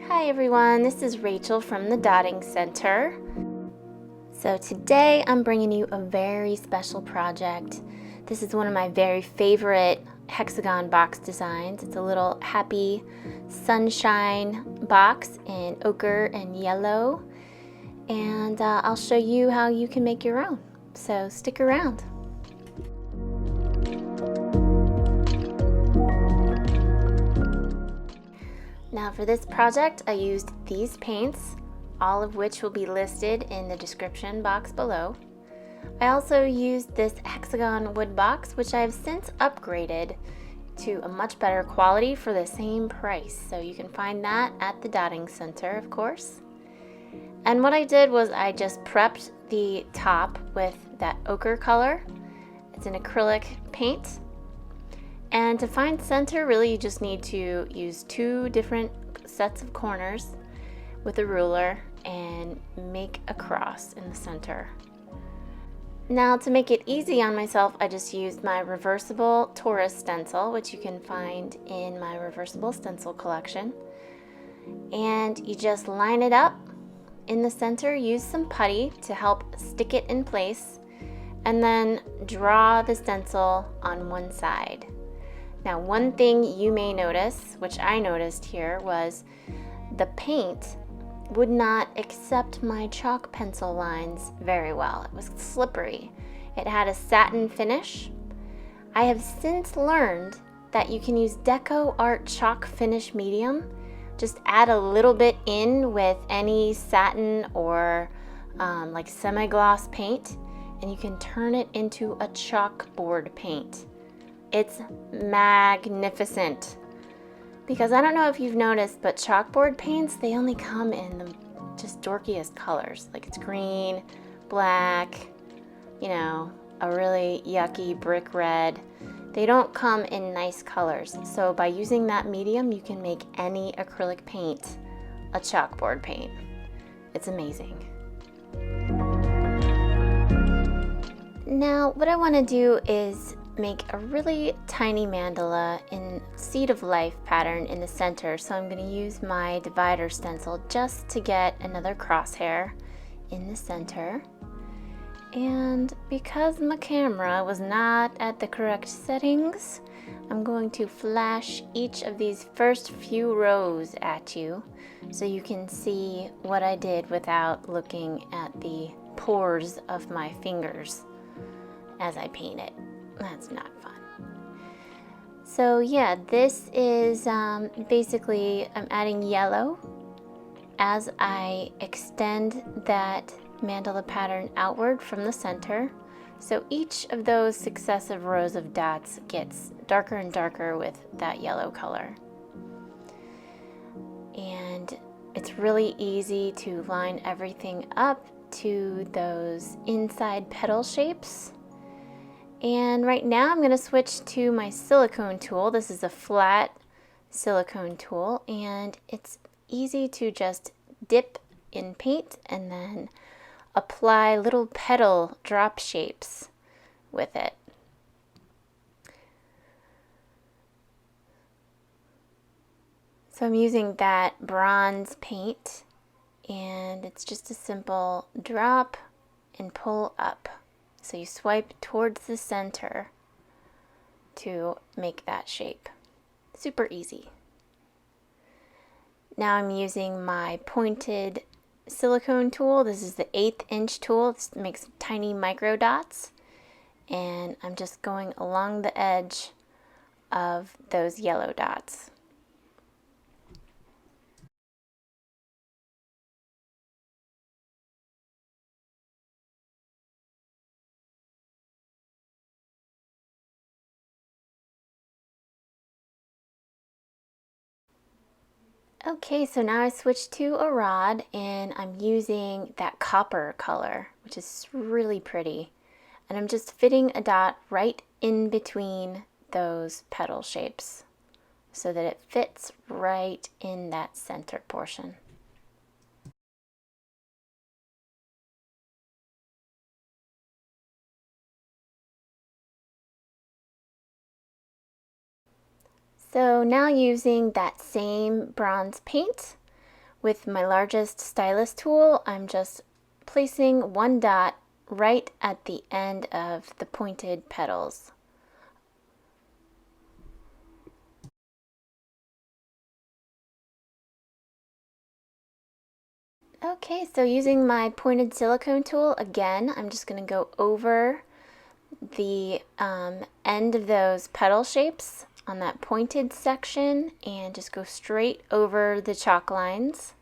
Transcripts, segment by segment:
Hi everyone, this is Rachel from the Dotting Center. So today I'm bringing you a very special project. This is one of my very favorite hexagon box designs. It's a little happy sunshine box in ochre and yellow, and I'll show you how you can make your own. So stick around. Now for this project I used these paints, all of which will be listed in the description box below. I also used this hexagon wood box, which I have since upgraded to a much better quality for the same price. So you can find that at the Dotting Center, of course. And what I did was I just prepped the top with that ochre color. It's an acrylic paint. And to find center, really you just need to use two different sets of corners with a ruler and make a cross in the center. Now to make it easy on myself, I just used my reversible Taurus stencil, which you can find in my reversible stencil collection. And you just line it up in the center, use some putty to help stick it in place, and then draw the stencil on one side. Now, one thing you may notice, which I noticed here, was the paint would not accept my chalk pencil lines very well. It was slippery. It had a satin finish. I have since learned that you can use DecoArt chalk finish medium. Just add a little bit in with any satin or like semi-gloss paint, and you can turn it into a chalkboard paint. It's magnificent. Because I don't know if you've noticed, but chalkboard paints, they only come in the just dorkiest colors. Like it's green, black, you know, a really yucky brick red. They don't come in nice colors. So by using that medium, you can make any acrylic paint a chalkboard paint. It's amazing. Now, what I want to do is make a really tiny mandala in Seed of Life pattern in the center. So I'm going to use my divider stencil just to get another crosshair in the center. And because my camera was not at the correct settings, I'm going to flash each of these first few rows at you so you can see what I did without looking at the pores of my fingers as I paint it. That's not fun. So yeah, this is basically I'm adding yellow as I extend that mandala pattern outward from the center. So each of those successive rows of dots gets darker and darker with that yellow color. And it's really easy to line everything up to those inside petal shapes. And right now I'm going to switch to my silicone tool. This is a flat silicone tool, and it's easy to just dip in paint and then apply little petal drop shapes with it. So I'm using that bronze paint, and it's just a simple drop and pull up. So you swipe towards the center to make that shape. Super easy. Now I'm using my pointed silicone tool. This is the 1/8 inch tool. This makes tiny micro dots. And I'm just going along the edge of those yellow dots. Okay, so now I switched to a rod and I'm using that copper color, which is really pretty. And I'm just fitting a dot right in between those petal shapes so that it fits right in that center portion. So now using that same bronze paint, With my largest stylus tool, I'm just placing one dot right at the end of the pointed petals. Okay, so using my pointed silicone tool, again, I'm just going to go over the end of those petal shapes on that pointed section and just go straight over the chalk lines.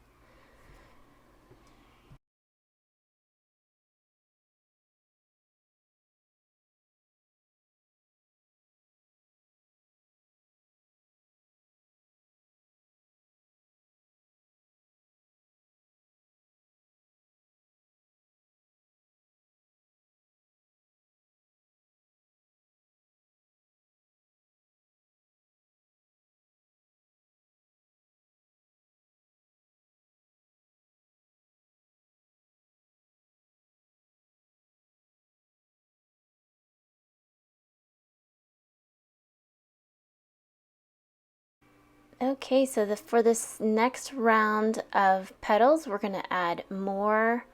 Okay, so for this next round of petals, we're going to add more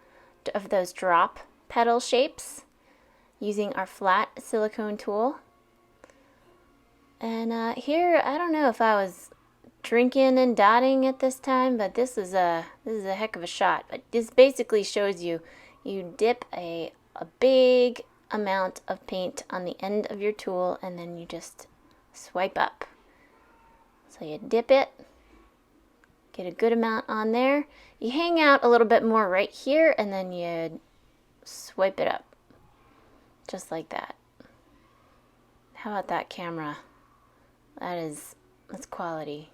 of those drop petal shapes using our flat silicone tool. And here, I don't know if I was drinking and dotting at this time, but this is a heck of a shot. But this basically shows you dip a big amount of paint on the end of your tool and then you just swipe up. So you dip it, get a good amount on there. You hang out a little bit more right here and then you swipe it up. Just like that. How about that camera? That's quality.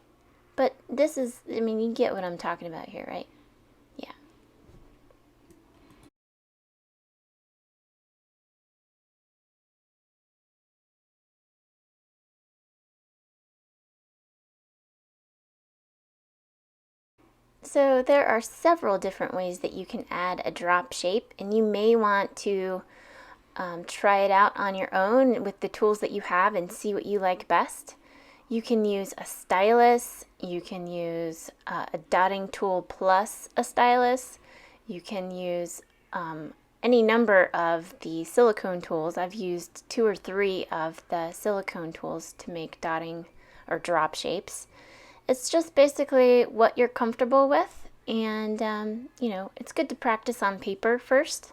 But this is, I mean, you get what I'm talking about here, right? Yeah. So there are several different ways that you can add a drop shape, and you may want to try it out on your own with the tools that you have and see what you like best. You can use a stylus, you can use a dotting tool plus a stylus, you can use any number of the silicone tools. I've used 2 or 3 of the silicone tools to make dotting or drop shapes. It's just basically what you're comfortable with, and you know, it's good to practice on paper first.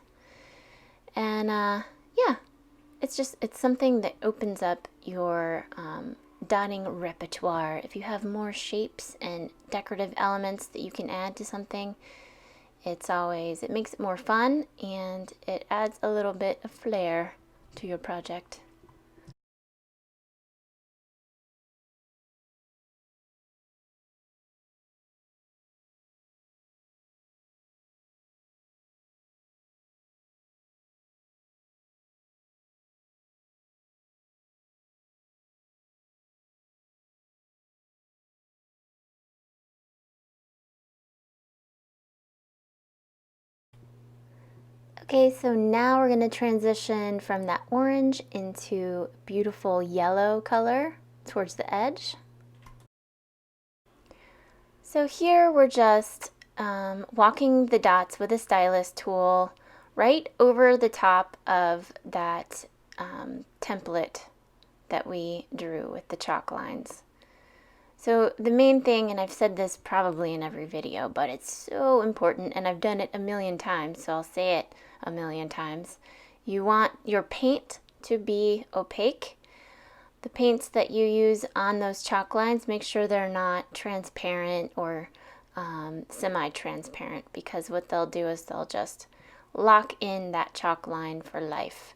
And yeah, it's something that opens up your dotting repertoire. If you have more shapes and decorative elements that you can add to something, it makes it more fun and it adds a little bit of flair to your project. Okay, so now we're going to transition from that orange into beautiful yellow color towards the edge. So here we're just walking the dots with a stylus tool right over the top of that template that we drew with the chalk lines. So the main thing, and I've said this probably in every video, but it's so important, and I've done it a million times, so I'll say it a million times. You want your paint to be opaque. The paints that you use on those chalk lines, make sure they're not transparent or semi-transparent, because what they'll do is they'll just lock in that chalk line for life.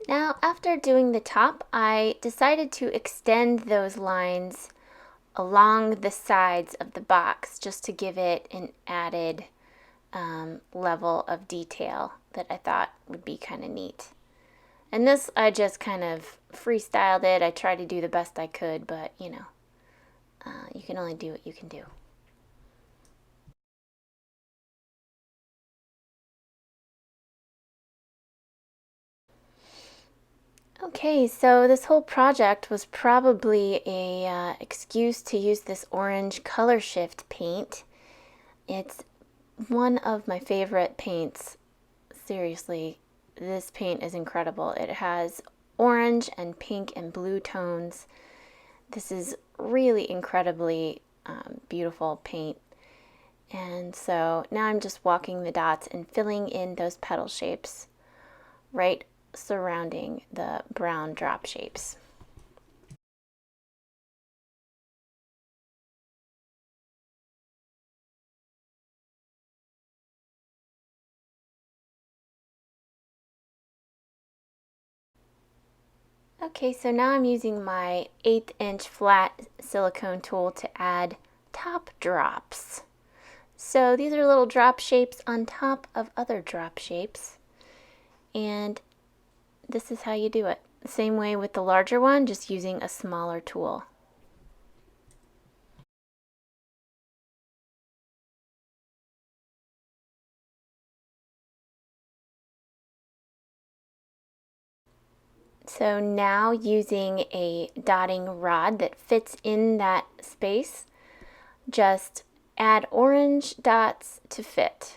Now, after doing the top, I decided to extend those lines along the sides of the box just to give it an added level of detail that I thought would be kind of neat. And this, I just kind of freestyled it. I tried to do the best I could, but you know, you can only do what you can do. Okay, so this whole project was probably a excuse to use this orange ColorShift paint. It's one of my favorite paints. Seriously, this paint is incredible. It has orange and pink and blue tones. This is really incredibly beautiful paint. And so now I'm just walking the dots and filling in those petal shapes right surrounding the brown drop shapes. Okay, so now I'm using my 1/8 inch flat silicone tool to add top drops. So these are little drop shapes on top of other drop shapes. And this is how you do it. The same way with the larger one, just using a smaller tool. So now using a dotting rod that fits in that space, just add orange dots to fit.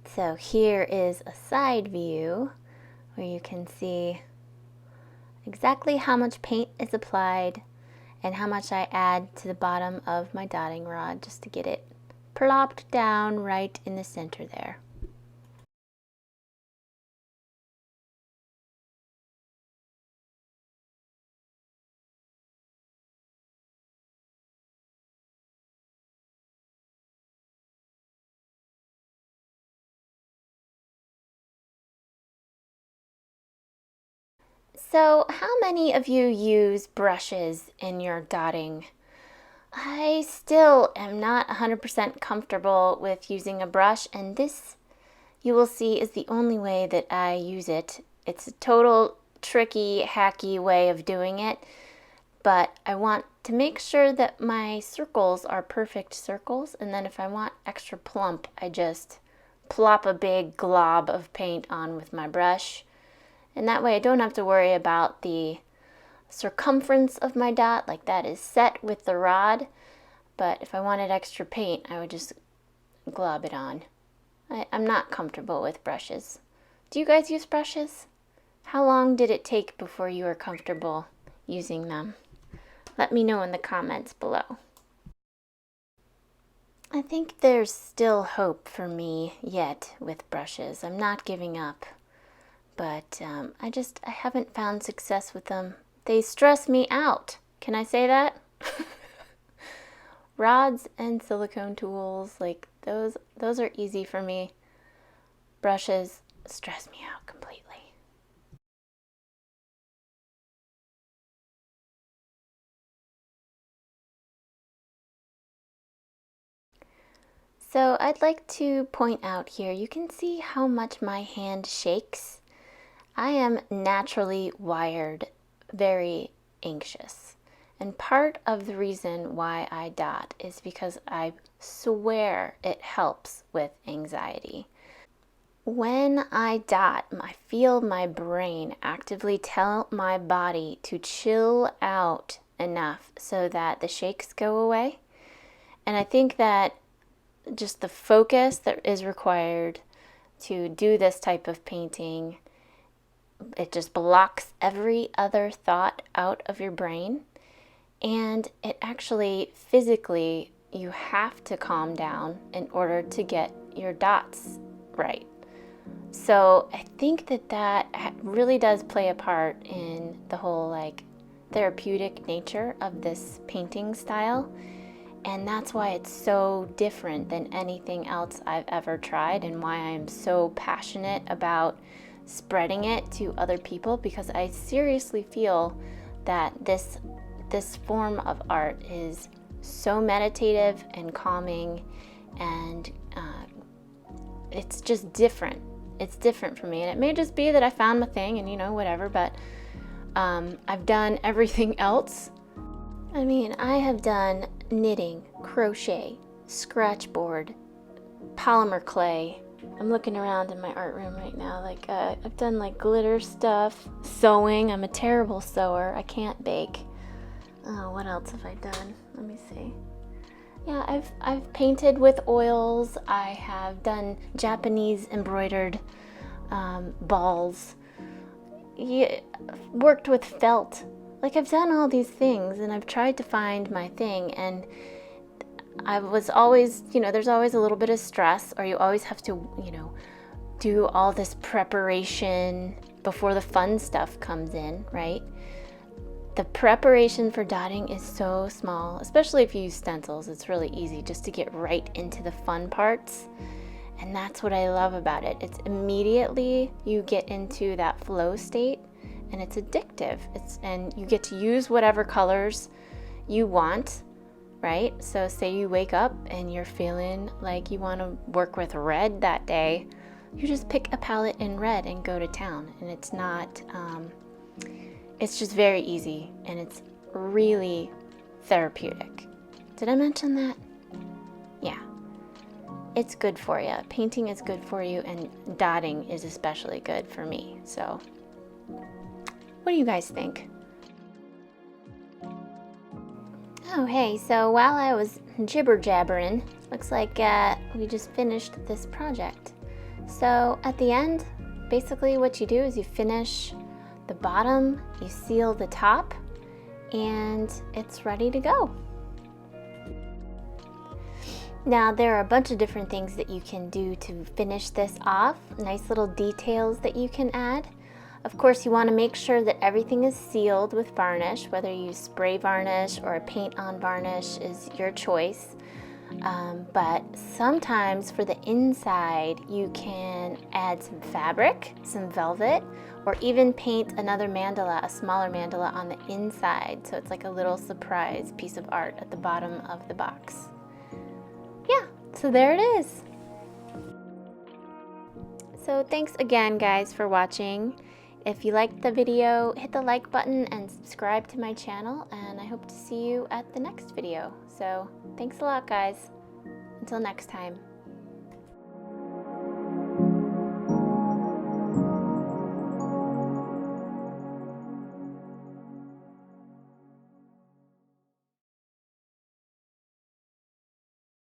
So here is a side view where you can see exactly how much paint is applied and how much I add to the bottom of my dotting rod just to get it plopped down right in the center there. So how many of you use brushes in your dotting? I still am not 100% comfortable with using a brush, and this, you will see, is the only way that I use it. It's a total tricky, hacky way of doing it, but I want to make sure that my circles are perfect circles, and then if I want extra plump, I just plop a big glob of paint on with my brush. And that way I don't have to worry about the circumference of my dot, like that is set with the rod. But if I wanted extra paint, I would just glob it on. I'm not comfortable with brushes. Do you guys use brushes? How long did it take before you were comfortable using them? Let me know in the comments below. I think there's still hope for me yet with brushes. I'm not giving up. But I haven't found success with them. They stress me out. Can I say that? Rods and silicone tools, like those are easy for me. Brushes stress me out completely. So I'd like to point out here, you can see how much my hand shakes. I am naturally wired very anxious. And part of the reason why I dot is because I swear it helps with anxiety. When I dot, I feel my brain actively tell my body to chill out enough so that the shakes go away. And I think that just the focus that is required to do this type of painting, it just blocks every other thought out of your brain. And it actually, physically, you have to calm down in order to get your dots right. So I think that really does play a part in the whole like therapeutic nature of this painting style. And that's why it's so different than anything else I've ever tried, and why I'm so passionate about spreading it to other people, because I seriously feel that this form of art is so meditative and calming, and it's just different. It's different for me, and it may just be that I found my thing and whatever, but I've done everything else. I mean, I have done knitting, crochet, scratchboard, polymer clay. I'm looking around in my art room right now. Like I've done like glitter stuff, sewing. I'm a terrible sewer. I can't bake. Oh, what else have I done? Let me see. Yeah, I've painted with oils. I have done Japanese embroidered balls. Yeah, worked with felt. Like I've done all these things, and I've tried to find my thing, and I was always, there's always a little bit of stress, or you always have to, do all this preparation before the fun stuff comes in, right? The preparation for dotting is so small, especially if you use stencils. It's really easy just to get right into the fun parts. And that's what I love about it. It's immediately you get into that flow state, and it's addictive. And you get to use whatever colors you want, right? So say you wake up and you're feeling like you want to work with red that day, you just pick a palette in red and go to town. And it's not, it's just very easy, and it's really therapeutic. Did I mention that? Yeah. It's good for you. Painting is good for you, and dotting is especially good for me. So, what do you guys think? Oh, hey, so while I was jibber-jabbering, looks like we just finished this project. So, at the end, basically what you do is you finish the bottom, you seal the top, and it's ready to go. Now there are a bunch of different things that you can do to finish this off, nice little details that you can add. Of course, you want to make sure that everything is sealed with varnish, whether you use spray varnish or a paint-on varnish is your choice. But sometimes for the inside, you can add some fabric, some velvet, or even paint another mandala, a smaller mandala on the inside. So it's like a little surprise piece of art at the bottom of the box. Yeah, so there it is. So thanks again, guys, for watching. If you liked the video, hit the like button and subscribe to my channel, and I hope to see you at the next video. So thanks a lot, guys. Until next time.